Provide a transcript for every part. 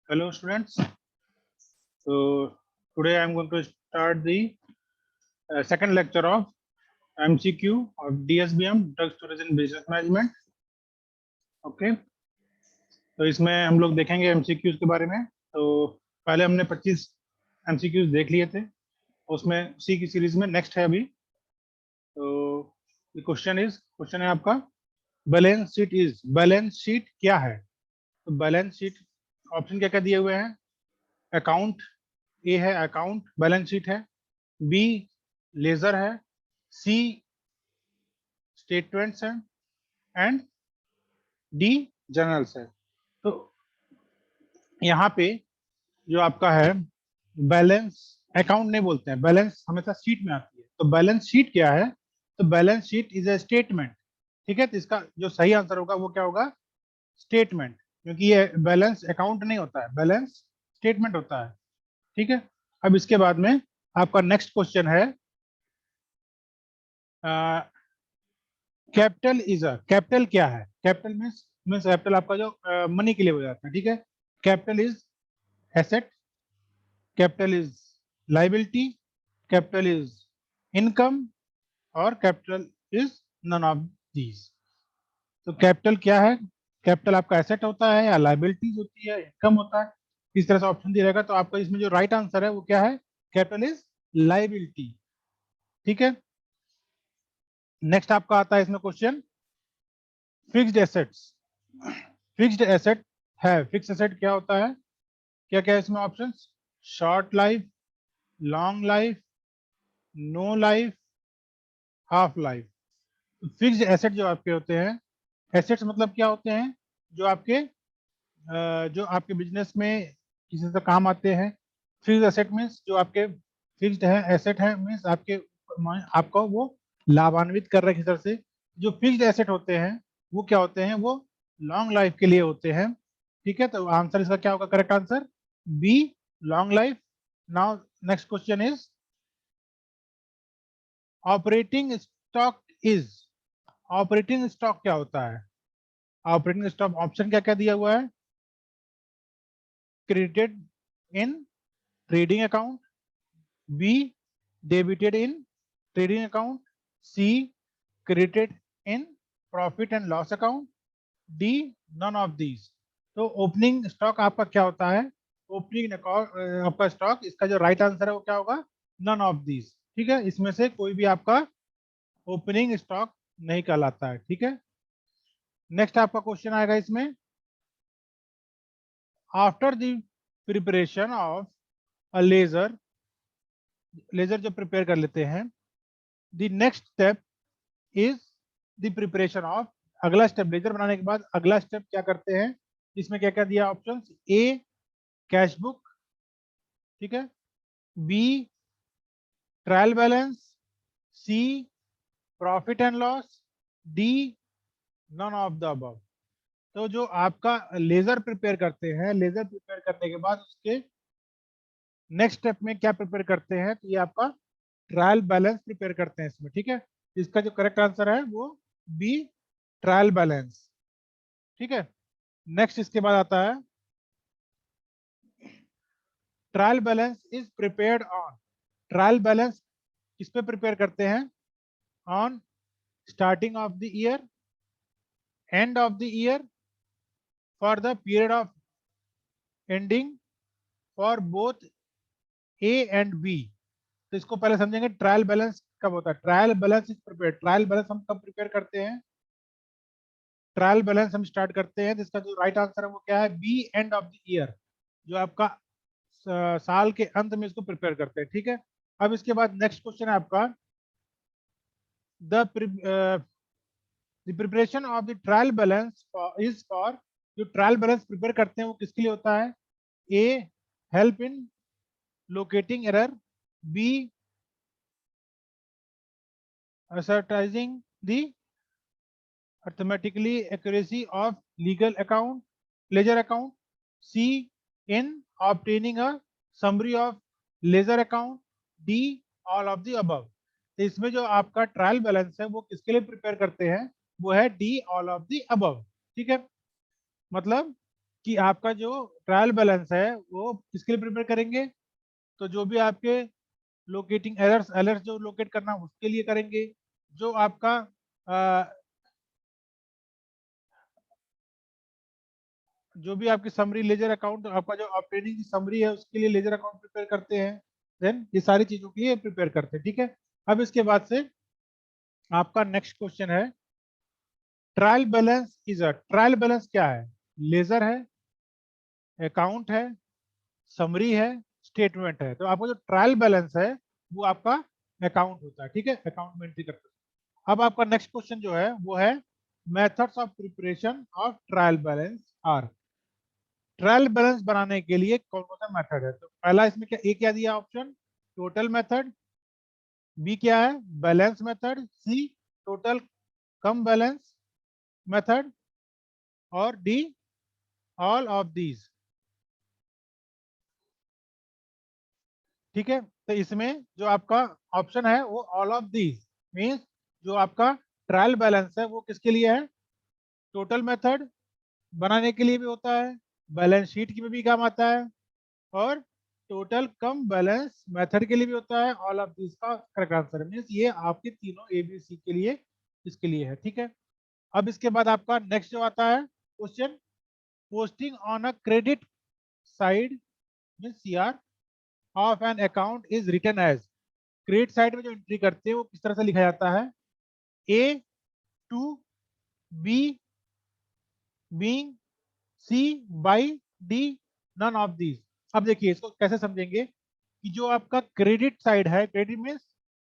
Hello students. So today I am going to start the second lecture of MCQ of DSBM Drug Storage and Business Management. Okay, तो इसमें हम लोग देखेंगे MCQs के बारे में। तो पहले हमने 25 MCQs देख लिए थे, उसमें उसी की सीरीज में नेक्स्ट है अभी। तो क्वेश्चन है आपका बैलेंस शीट क्या है। तो बैलेंस शीट ऑप्शन क्या क्या दिए हुए हैं। अकाउंट ए है, अकाउंट बैलेंस शीट है। बी लेजर है। सी स्टेटमेंट्स है एंड डी जर्नल्स है। तो यहाँ पे जो आपका है बैलेंस, अकाउंट नहीं बोलते हैं, बैलेंस हमेशा शीट में आती है। तो बैलेंस शीट क्या है? तो balance sheet is a statement. ठीक है, तो इसका जो सही आंसर होगा वो क्या होगा? स्टेटमेंट, क्योंकि ये बैलेंस अकाउंट नहीं होता है, बैलेंस स्टेटमेंट होता है। ठीक है, अब इसके बाद में आपका नेक्स्ट क्वेश्चन है कैपिटल क्या है। कैपिटल मीन्स कैपिटल आपका जो मनी के लिए हो जाता है। ठीक है, capital is asset, capital is liability, capital is income और capital is none of these. तो कैपिटल क्या है? कैपिटल आपका एसेट होता है या लाइबिलिटीज होती है, इनकम होता है। इस तरह से ऑप्शन दिया रहेगा, तो आपका इसमें जो राइट आंसर है वो क्या है? Capital is liability. ठीक है, नेक्स्ट आपका आता है इसमें question fixed assets. Fixed asset है, फिक्स्ड एसेट क्या होता है? क्या क्या है इसमें options? Short life, long life, no life, half life. Fixed asset जो आपके होते हैं, एसेट्स मतलब क्या होते हैं? जो आपके बिजनेस में किसी से काम आते हैं। फिक्स्ड एसेट मीन्स जो आपके फिक्स्ड है, एसेट है मीन्स आपको वो लाभान्वित कर रहे हैं किसी तरह से। जो फिक्स्ड एसेट होते हैं वो क्या होते हैं? वो लॉन्ग लाइफ के लिए होते हैं। ठीक है, तो आंसर इसका क्या होगा? Correct answer B, long life. Now next question is operating stock is. Operating stock क्या होता है? ऑपरेटिंग स्टॉक ऑप्शन क्या क्या दिया हुआ है? Credited in trading account, B debited in trading account, C credited in profit and loss account, D none of these. तो opening stock आपका क्या होता है? ओपनिंग आपका स्टॉक, इसका जो राइट आंसर है वो क्या होगा? None of these. ठीक है, इसमें से कोई भी आपका ओपनिंग स्टॉक नहीं कहलाता है। ठीक है, नेक्स्ट आपका क्वेश्चन आएगा इसमें after the preparation of a ledger. Ledger जब प्रिपेयर कर लेते हैं, the next step is the preparation of. अगला स्टेप, लेजर बनाने के बाद अगला स्टेप क्या करते हैं? इसमें क्या क्या दिया ऑप्शन? ए कैश बुक, ठीक है, B trial balance, C profit and loss, D none of the above. तो जो आपका लेजर प्रिपेयर करते हैं, लेजर प्रिपेयर करने के बाद उसके नेक्स्ट स्टेप में क्या प्रिपेयर करते हैं? तो ये आपका ट्रायल बैलेंस प्रिपेयर करते हैं इसमें। ठीक है, इसका जो करेक्ट आंसर है वो बी ट्रायल बैलेंस। ठीक है, नेक्स्ट इसके बाद आता है trial balance is prepared on. Trial balance किस पे प्रिपेयर करते हैं? On starting of the year, end of the year, for the period of ending, for both A and B. तो इसको पहले समझेंगे ट्रायल बैलेंस कब होता है। Trial balance is prepare, trial balance हम कब प्रिपेयर करते हैं? ट्रायल बैलेंस हम स्टार्ट करते हैं, जिसका जो राइट आंसर है वो क्या है? B end of the year. जो आपका साल के अंत में इसको प्रिपेयर करते हैं। ठीक है, अब इसके बाद नेक्स्ट क्वेश्चन है आपका the preparation of the trial balance is for. जो ट्रायल बैलेंस प्रिपेयर करते हैं वो किसके लिए होता है? A help in locating error, B ascertaining the arithmetically accuracy of ledger account, C in obtaining a summary of ledger account, D all of the above। तो इसमें जो आपका ट्रायल बैलेंस है वो किसके लिए प्रिपेयर करते हैं? वो है D all of the above. ठीक है, मतलब कि आपका जो ट्रायल बैलेंस है वो किसके लिए प्रिपेयर करेंगे, तो जो भी आपके लोकेटिंग एरर्स एरर्स जो लोकेट करना उसके लिए करेंगे, जो आपका जो भी आपकी समरी लेजर अकाउंट आपका जो ऑपरेटिंग की समरी है उसके लिए लेजर अकाउंट प्रिपेयर करते हैं, देन ये सारी चीजों के लिए प्रिपेयर करते हैं। ठीक है, अब इसके बाद से आपका नेक्स्ट क्वेश्चन है trial balance is a, trial balance क्या है, लेजर है, अकाउंट है, समरी है, स्टेटमेंट है। तो आपका जो ट्रायल बैलेंस है वो आपका अकाउंट होता है। ठीक है, अकाउंट में एंट्री करते हैं। अब आपका नेक्स्ट क्वेश्चन जो है वो है methods of preparation of trial balance are, trial balance बनाने के लिए कौन कौन सा मेथड है। तो पहला इसमें क्या, ए क्या दिया ऑप्शन, टोटल मेथड, बी क्या है, बैलेंस मेथड, सी टोटल कम बैलेंस मेथड, और डी ऑल ऑफ दीज। ठीक है, तो इसमें जो आपका ऑप्शन है वो ऑल ऑफ दीज मीन्स जो आपका ट्रायल बैलेंस है वो किसके लिए है, टोटल मेथड बनाने के लिए भी होता है, बैलेंस शीट की में भी काम आता है, और टोटल कम बैलेंस मेथड के लिए भी होता है। ऑल ऑफ दिस का करेक्ट आंसर है, मीन्स ये आपके तीनों एबीसी के लिए इसके लिए है। ठीक है, अब इसके बाद आपका नेक्स्ट जो आता है question, posting on a credit side mean CR of an account is written as, credit side में जो एंट्री करते हैं वो किस तरह से लिखा जाता है, A to B being C by D none of these. अब देखिए इसको कैसे समझेंगे कि जो आपका क्रेडिट साइड है, क्रेडिट मीन्स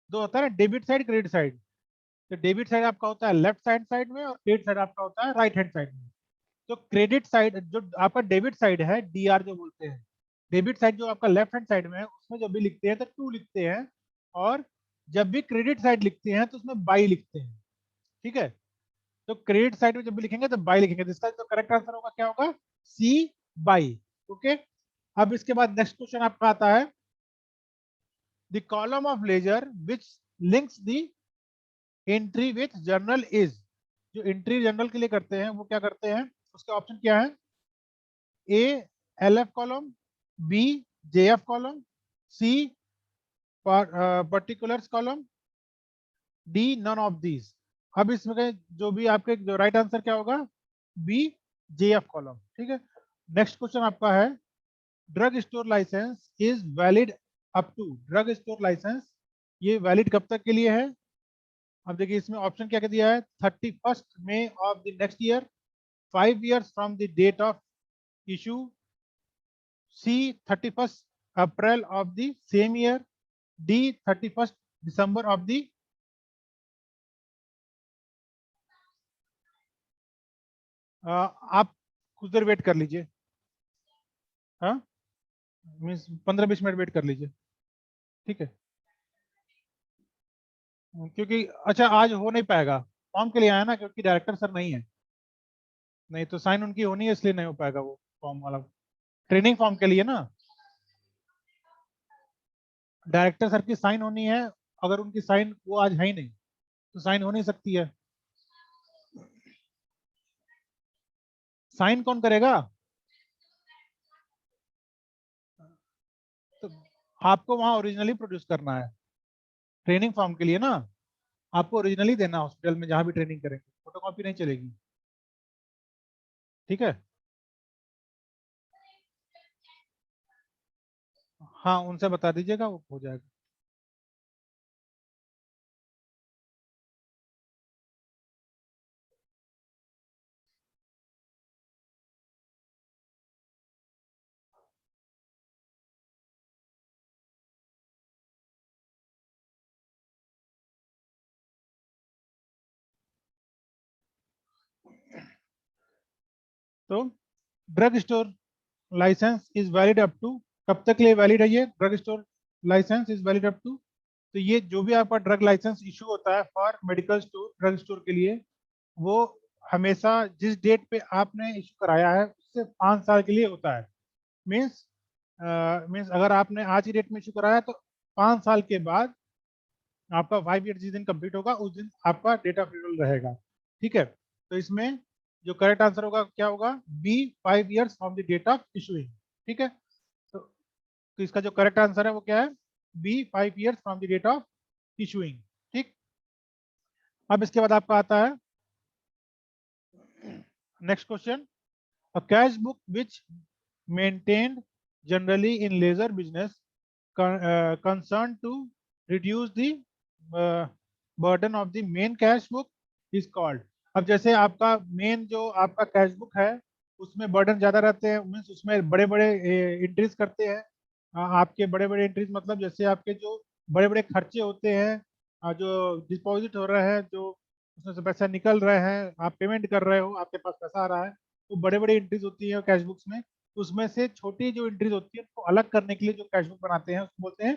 दो होता है ना, डेबिट साइड क्रेडिट साइड। तो डेबिट साइड आपका होता है लेफ्ट हैंड साइड में और क्रेडिट साइड आपका होता है राइट हैंड साइड में। तो क्रेडिट साइड जो आपका डेबिट साइड है, डीआर जो बोलते हैं, डेबिट साइड जो आपका लेफ्ट हैंड साइड में है उसमें जब भी लिखते हैं तो टू लिखते हैं, और जब भी क्रेडिट साइड लिखते हैं तो उसमें बाई लिखते हैं। ठीक है, तो क्रेडिट साइड में जब भी लिखेंगे तो बाई लिखेंगे, तो इसका जो करेक्ट आंसर होगा क्या होगा, सी बाई। ओके, अब इसके बाद नेक्स्ट क्वेश्चन आपका आता है the column of ledger which links the entry with journal is, जो एंट्री जर्नल के लिए करते हैं वो क्या करते हैं, उसके ऑप्शन क्या है, A L F column, B J F column, C particulars column, D none of these. अब इसमें जो भी आपके जो राइट आंसर क्या होगा, बी जे एफ कॉलम। ठीक है, नेक्स्ट क्वेश्चन आपका है drug store licence is valid up to, drug store licence ये वैलिड कब तक के लिए है। अब देखिए इसमें ऑप्शन क्या क्या दिया है, 31 May of the next year, 5 years from the date of issue, C 31 April of the same year, D 31 December of the, आप कुछ देर वेट कर लीजिए, हाँ मीन्स 15-20 मिनट वेट कर लीजिए। ठीक है, क्योंकि अच्छा आज हो नहीं पाएगा, फॉर्म के लिए आया ना, क्योंकि डायरेक्टर सर नहीं है, नहीं तो साइन उनकी होनी है इसलिए नहीं हो पाएगा वो फॉर्म वाला, ट्रेनिंग फॉर्म के लिए ना, डायरेक्टर सर की साइन होनी है, अगर उनकी साइन वो आज है ही नहीं तो साइन हो नहीं सकती है। साइन कौन करेगा, तो आपको वहां ओरिजिनली प्रोड्यूस करना है ट्रेनिंग फॉर्म के लिए ना, आपको ओरिजिनली देना हॉस्पिटल में जहां भी ट्रेनिंग करेंगे, फोटोकॉपी नहीं चलेगी। ठीक है, हाँ उनसे बता दीजिएगा वो हो जाएगा। तो drug store licence is valid up to, कब तक के लिए वैलिड है ये drug store licence is valid up to, तो ये जो भी आपका ड्रग लाइसेंस इशू होता है for medical store drug store के लिए, वो हमेशा जिस डेट पे आपने इशू कराया है उससे 5 साल के लिए होता है। मीन्स मीन्स अगर आपने आज की डेट में इशू कराया तो 5 साल के बाद आपका 5 ईयर जिस दिन कंप्लीट होगा उस दिन आपका डेटा फ्रीडम रहेगा। ठीक है, तो इसमें जो करेक्ट आंसर होगा क्या होगा, B 5 years from the date of issuing. ठीक है, तो इसका जो करेक्ट आंसर है वो क्या है, B 5 years from the date of issuing. ठीक, अब इसके बाद आपका आता है next question, a cash book which maintained generally in ledger business concerned to reduce the burden of the main cash book is called। अब जैसे आपका मेन जो आपका कैश बुक है उसमें बर्डन ज्यादा रहते हैं, मीन्स उसमें बड़े बड़े एंट्रीज करते हैं। आपके बड़े बड़े एंट्रीज मतलब जैसे आपके जो बड़े बड़े खर्चे होते हैं, जो डिपॉजिट हो रहा है, जो उसमें से पैसा निकल रहे हैं, आप पेमेंट कर रहे हो, आपके पास पैसा आ रहा है, तो बड़े बड़े एंट्रीज होती है कैश बुक्स में। उसमें से छोटी जो एंट्रीज होती है उसको अलग करने के लिए जो कैश बुक बनाते हैं उसको बोलते हैं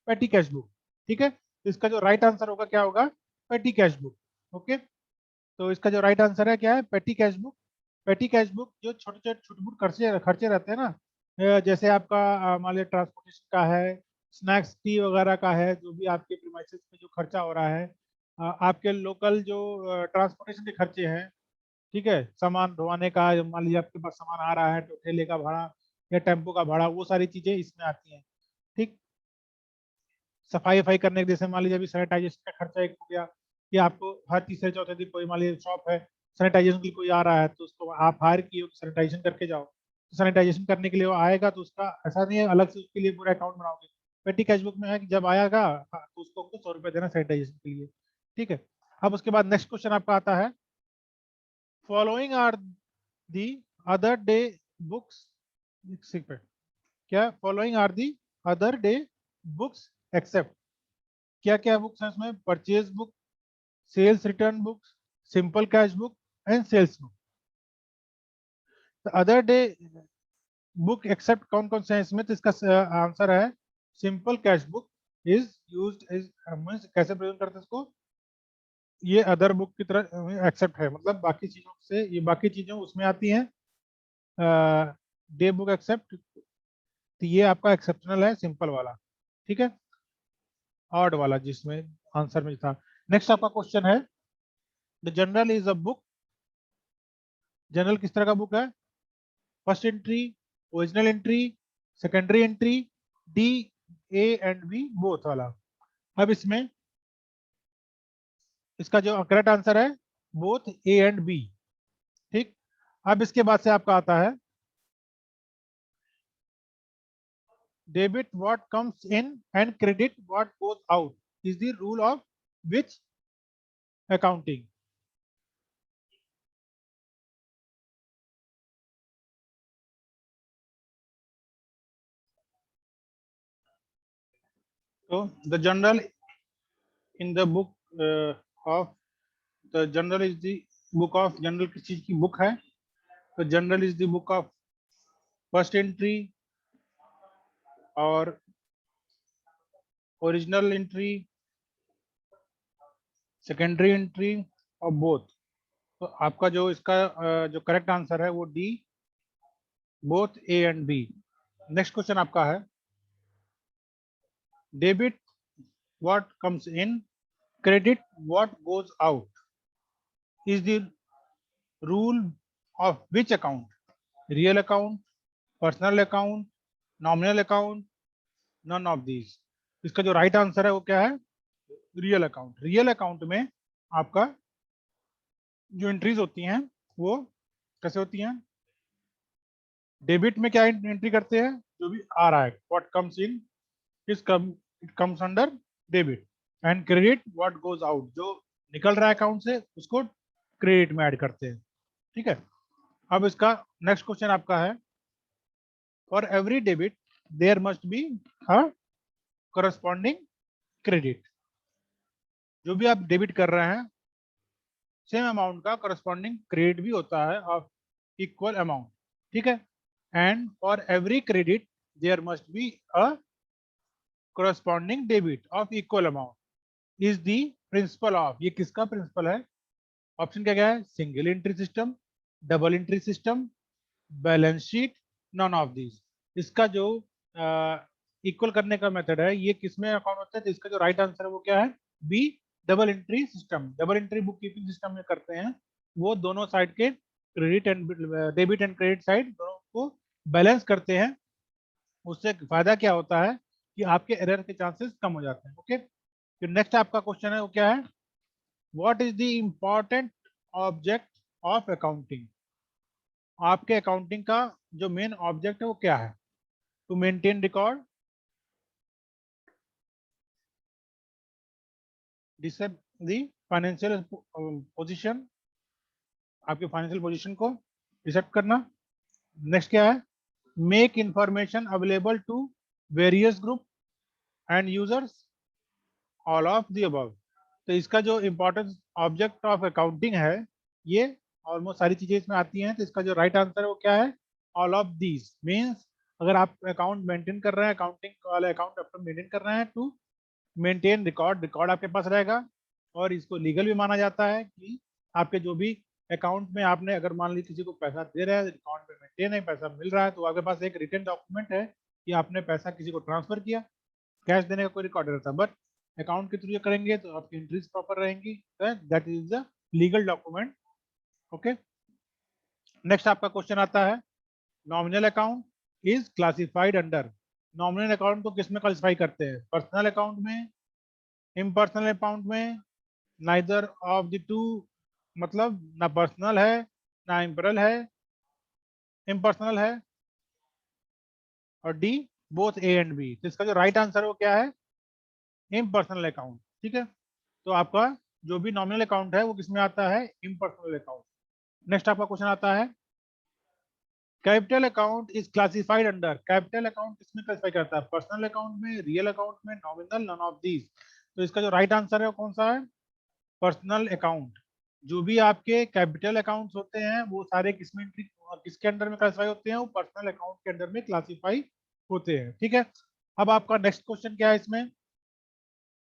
पेटी कैश बुक। ठीक है, तो इसका जो राइट आंसर होगा क्या होगा, पेटी कैश बुक। ओके, तो इसका जो राइट आंसर है क्या है, पेटी कैश बुक। पेटी कैश बुक जो छोटे छोटे छोटे मोटे खर्चे खर्चे रहते हैं ना, जैसे आपका मान लिया ट्रांसपोर्टेशन का है, स्नैक्स टी वगैरह का है, जो भी आपके प्रीमाइसेस में जो खर्चा हो रहा है, आपके लोकल जो ट्रांसपोर्टेशन के खर्चे हैं, ठीक है, सामान ढोवाने का, मान लीजिए आपके पास सामान आ रहा है तो ठेले का भाड़ा या टेम्पो का भाड़ा, वो सारी चीजें इसमें आती हैं। ठीक, सफाई वफाई करने के, जैसे मान लीजिए अभी सैनिटाइजेशन का खर्चा एक हो गया, कि आपको हर तीसरे चौथे दिन कोई मान लीजिए शॉप है, सैनिटाइजेशन के लिए कोई आ रहा है तो उसको आप हायर किए हो सैनिटाइजेशन करके जाओ, तो सैनिटाइजेशन करने के लिए वो आएगा तो उसका ऐसा नहीं है अलग से उसके लिए पूरा अकाउंट बनाओगे। पेटी कैश बुक में है कि जब आएगा तो उसको 100 रुपये देना सैनिटाइजेशन के लिए। ठीक है, अब उसके बाद नेक्स्ट क्वेश्चन आपका आता है, following are the other day books, क्या following are the other day books except, क्या क्या बुक्स हैं उसमें, purchase book, sales return books, simple cash book and sales book. Other day book except कौन कौन से हैं इसमें, तो इसका आंसर है simple cash book is used is, कैसे प्रेजेंट करते हैं इसको, ये अदर बुक की तरह एक्सेप्ट है, मतलब बाकी चीजों से ये बाकी चीजों उसमें आती हैं, डे बुक एक्सेप्ट, तो ये आपका एक्सेप्शनल है सिंपल वाला। ठीक है, ऑड वाला जिसमें आंसर में था। नेक्स्ट आपका क्वेश्चन है, the journal is a book, journal किस तरह का बुक है, first entry, original entry, secondary entry, D, A and B both वाला। अब इसमें इसका जो करेक्ट आंसर है बोथ ए एंड बी। ठीक, अब इसके बाद से आपका आता है debit what comes in and credit what goes out is the rule of which accounting. तो the journal in the book of, the journal is the book of, journal किस चीज की बुक है, तो journal is the book of first entry और original entry, secondary entry और both. तो आपका जो इसका जो करेक्ट आंसर है वो D, both A and B. Next question आपका है, debit what comes in, credit what goes out is the rule of which account, real account, personal account, nominal account, none of these. इसका जो right answer है वो क्या है, real account. Real account में आपका जो एंट्रीज होती हैं वो कैसे होती हैं, डेबिट में क्या एंट्री करते हैं, जो भी आ रहा है what comes in is come, it comes under debit, and credit what goes out, जो निकल रहा है अकाउंट से उसको क्रेडिट में ऐड करते हैं। ठीक है, अब इसका नेक्स्ट क्वेश्चन आपका है, for every debit there must be a corresponding credit, जो भी आप डेबिट कर रहे हैं सेम अमाउंट का करस्पॉन्डिंग क्रेडिट भी होता है ऑफ इक्वल अमाउंट। ठीक है, and for every credit there must be a corresponding debit of equal amount is the principle of, ये किसका प्रिंसिपल है, ऑप्शन क्या क्या है, single entry system, double entry system, balance sheet, none of these. इसका जो इक्वल करने का मेथड है ये किसमें अकाउंट होता है, तो इसका जो राइट आंसर है वो क्या है, B, double entry system. Double entry book keeping system में करते हैं, वो दोनों साइड के credit and debit and credit side दोनों को बैलेंस करते हैं, उससे फायदा क्या होता है कि आपके एरर के चांसेस कम हो जाते हैं। ओके, फिर नेक्स्ट आपका क्वेश्चन है वो क्या है, what is the important object of accounting. आपके अकाउंटिंग का जो मेन ऑब्जेक्ट है वो क्या है? टू मेंटेन रिकॉर्ड, डिसेप दी फाइनेंशियल पोजीशन, आपके फाइनेंशियल पोजीशन को डिसेप्ट करना। नेक्स्ट क्या है, make information available to various group and users, all of the above. तो इसका जो इम्पोर्टेंट ऑब्जेक्ट ऑफ अकाउंटिंग है, ये ऑलमोस्ट सारी चीजें इसमें आती हैं, तो इसका जो राइट आंसर है वो क्या है, ऑल ऑफ दीज। मीन्स अगर आप अकाउंट मेंटेन कर रहे हैं, अकाउंटिंग वाले अकाउंट अपना मेंटेन कर रहे हैं, टू मेंटेन रिकॉर्ड, रिकॉर्ड आपके पास रहेगा। और इसको लीगल भी माना जाता है कि आपके जो भी अकाउंट में आपने अगर मान लीजिए किसी को पैसा दे रहे हैं, अकाउंट में मेंटेन है, पैसा मिल रहा है, तो आपके पास एक रिटन डॉक्यूमेंट है कि आपने पैसा किसी को ट्रांसफर किया। कैश देने का कोई रिकॉर्ड रहता है, बट अकाउंट के थ्रू ये करेंगे तो आपकी एंट्रीज प्रॉपर रहेंगी, that is the legal document. Okay, next आपका क्वेश्चन आता है, nominal account is classified under. Nominal account को किस में क्लासिफाई करते हैं, पर्सनल अकाउंट में, इम्पर्सनल अकाउंट में, नाइदर ऑफ द टू, मतलब ना पर्सनल है ना इम्परल है, इम्पर्सनल है, और D both A and B. तो इसका जो राइट आंसर है वो क्या है, इम्पर्सनल अकाउंट। ठीक है, तो आपका जो भी नॉमिनल अकाउंट है वो किसमें आता है, इम्पर्सनल अकाउंट। नेक्स्ट आपका क्वेश्चन आता है, capital account is classified under. Capital account किसमें क्लासिफाई करता है, पर्सनल अकाउंट में, रियल अकाउंट में, नॉमिनल, नन ऑफ दीज। तो इसका जो राइट आंसर है वो कौन सा है, पर्सनल अकाउंट। जो भी आपके कैपिटल अकाउंट्स होते हैं वो सारे किसमें, किसके अंडर में क्लासिफाई होते हैं, वो पर्सनल अकाउंट के अंडर में क्लासिफाई होते हैं। ठीक है, अब आपका नेक्स्ट क्वेश्चन क्या है इसमें,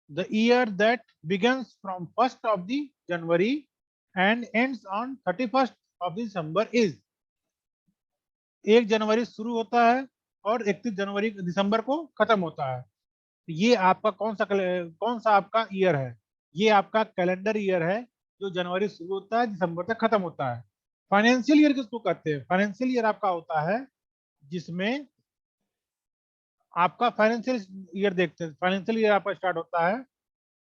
the year that begins from 1st of the January and ends on 31st of December is। 1 जनवरी शुरू होता है और 31 जनवरी दिसंबर को खत्म होता है। ये आपका कौन सा आपका ईयर है, ये आपका कैलेंडर ईयर है, जो जनवरी शुरू होता है दिसंबर तक खत्म होता है। फाइनेंशियल ईयर किसको कहते हैं, फाइनेंशियल ईयर आपका होता है जिसमें आपका फाइनेंशियल ईयर देखते हैं, फाइनेंशियल ईयर आपका स्टार्ट होता है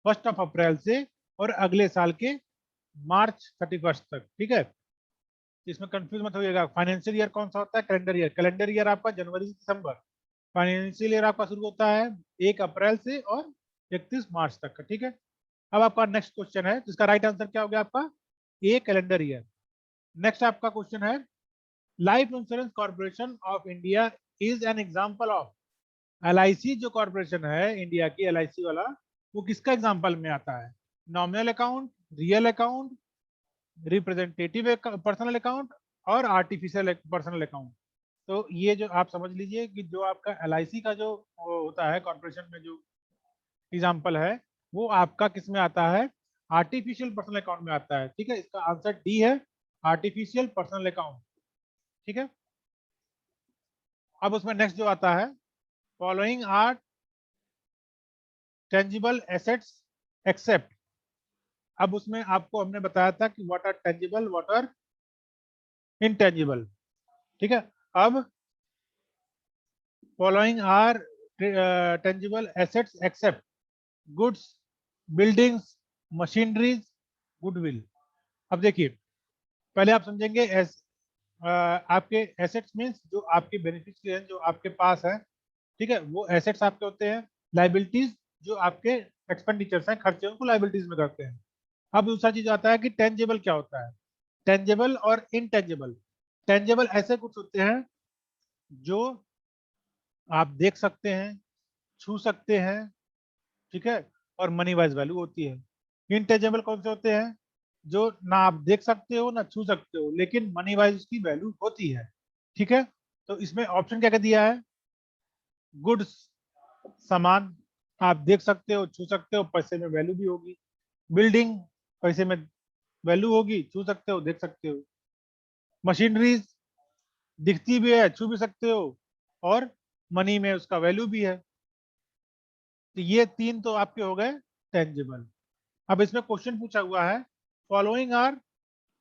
1 अप्रैल से और अगले साल के मार्च 31 तक। ठीक है, इसमें कंफ्यूज मत होइएगा, फाइनेंशियल ईयर कौन सा होता है, कैलेंडर ईयर। कैलेंडर ईयर आपका जनवरी से दिसंबर, फाइनेंशियल ईयर आपका शुरू होता है 1 अप्रैल से और 31 मार्च तक का। ठीक है, अब आपका नेक्स्ट क्वेश्चन है जिसका राइट आंसर क्या हो गया आपका, ए कैलेंडर ईयर। नेक्स्ट आपका क्वेश्चन है, life insurance corporation of India is an example of. LIC जो कॉर्पोरेशन है इंडिया की, LIC वाला, वो किसका एग्जाम्पल में आता है, nominal account, real account, representative personal account, और आर्टिफिशियल पर्सनल अकाउंट। तो ये जो आप समझ लीजिए कि जो आपका LIC का जो होता है कॉर्पोरेशन में जो एग्जाम्पल है, वो आपका किस में आता है, आर्टिफिशियल पर्सनल अकाउंट में आता है। ठीक है, इसका आंसर डी है, आर्टिफिशियल पर्सनल अकाउंट। ठीक है, अब उसमें नेक्स्ट जो आता है, following are tangible assets except. अब उसमें आपको हमने बताया था कि what are tangible, what are intangible. ठीक है, अब following are tangible assets except goods, buildings, machineries, goodwill. अब देखिए, पहले आप समझेंगे आपके एसेट्स मीन्स जो आपके बेनिफिशियरी हैं, जो आपके पास है। ठीक है, वो एसेट्स आपके होते हैं। लाइबिलिटीज जो आपके एक्सपेंडिचर्स हैं, खर्चे, उनको लाइबिलिटीज में करते हैं। अब दूसरा चीज आता है कि टेंजेबल क्या होता है, टेंजेबल और इनटेंजेबल। टेंजेबल ऐसे कुछ होते हैं जो आप देख सकते हैं, छू सकते हैं, ठीक है, और मनी वाइज वैल्यू होती है। इनटेंजेबल कौन से होते हैं, जो ना आप देख सकते हो ना छू सकते हो, लेकिन मनी वाइज उसकी वैल्यू होती है। ठीक है, तो इसमें ऑप्शन क्या क्या दिया है, गुड्स, सामान, आप देख सकते हो, छू सकते हो, पैसे में वैल्यू भी होगी। बिल्डिंग, पैसे में वैल्यू होगी, छू सकते हो, देख सकते हो। मशीनरीज, दिखती भी है, छू भी सकते हो, और मनी में उसका वैल्यू भी है। तो ये तीन तो आपके हो गए टेंजिबल। अब इसमें क्वेश्चन पूछा हुआ है, फॉलोइंग आर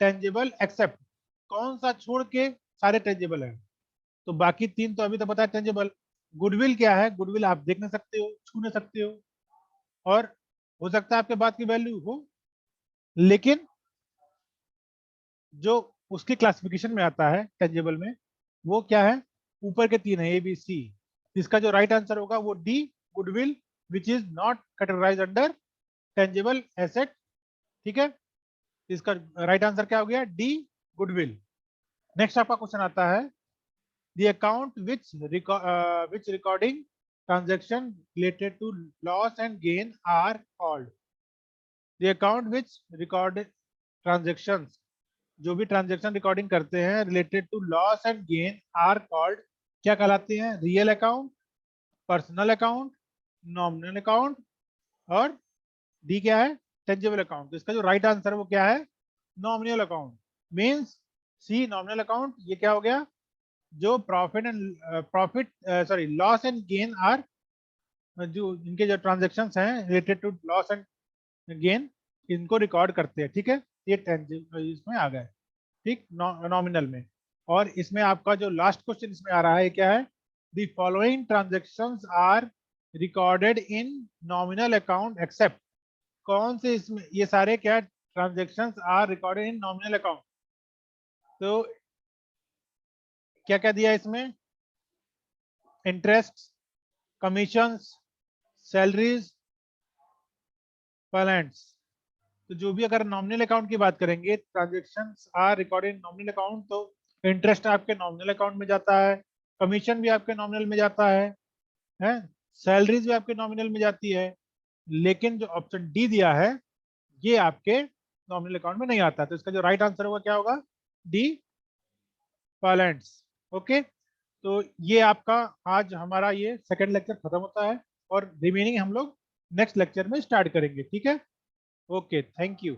टेंजिबल एक्सेप्ट, कौन सा छोड़ के सारे टेंजेबल है? तो बाकी 3 तो अभी तो पता है टेंजेबल। गुडविल क्या है? गुडविल आप देख नहीं सकते हो, छू नहीं सकते हो, और हो सकता है आपके बात की वैल्यू हो, लेकिन जो उसकी क्लासिफिकेशन में आता है टेंजेबल में, वो क्या है? ऊपर के 3 है, ए बी सी। इसका जो राइट आंसर होगा वो D, goodwill, which is not categorize under tangible asset. ठीक है, इसका राइट आंसर क्या हो गया? D, goodwill. नेक्स्ट आपका क्वेश्चन आता है, the account which recording transaction related to loss and gain are called। the account which record transactions, जो भी ट्रांजेक्शन रिकॉर्डिंग करते हैं related to loss and gain, are called, क्या कहलाते हैं? Real account, personal account, nominal account, और D क्या है? Tangible account. तो इसका जो राइट आंसर है वो क्या है? Nominal account. Means C, nominal account, ये क्या हो गया? जो profit sorry loss and gain are, जो इनके जो ट्रांजेक्शन्स हैं related to loss and gain, इनको रिकॉर्ड करते हैं। ठीक है, ये इसमें आ गए, ठीक, नॉमिनल में। और इसमें आपका जो लास्ट क्वेश्चन इसमें आ रहा है क्या है? The following transactions are recorded in nominal account except. कौन से इसमें ये सारे क्या transactions are recorded in nominal account? तो क्या क्या दिया इसमें? Interest, commissions, salaries, payments. तो जो भी अगर नॉमिनल अकाउंट की बात करेंगे, transactions are recorded in nominal account, तो इंटरेस्ट आपके नॉमिनल अकाउंट में जाता है, कमीशन भी आपके नॉमिनल में जाता है, सैलरीज भी आपके नॉमिनल में जाती है। लेकिन जो ऑप्शन डी दिया है ये आपके नॉमिनल अकाउंट में नहीं आता। तो इसका जो राइट आंसर होगा क्या होगा? D, balance. ओके, तो ये आपका आज हमारा ये सेकंड लेक्चर खत्म होता है, और रिमेनिंग हम लोग नेक्स्ट लेक्चर में स्टार्ट करेंगे। ठीक है, ओके, थैंक यू।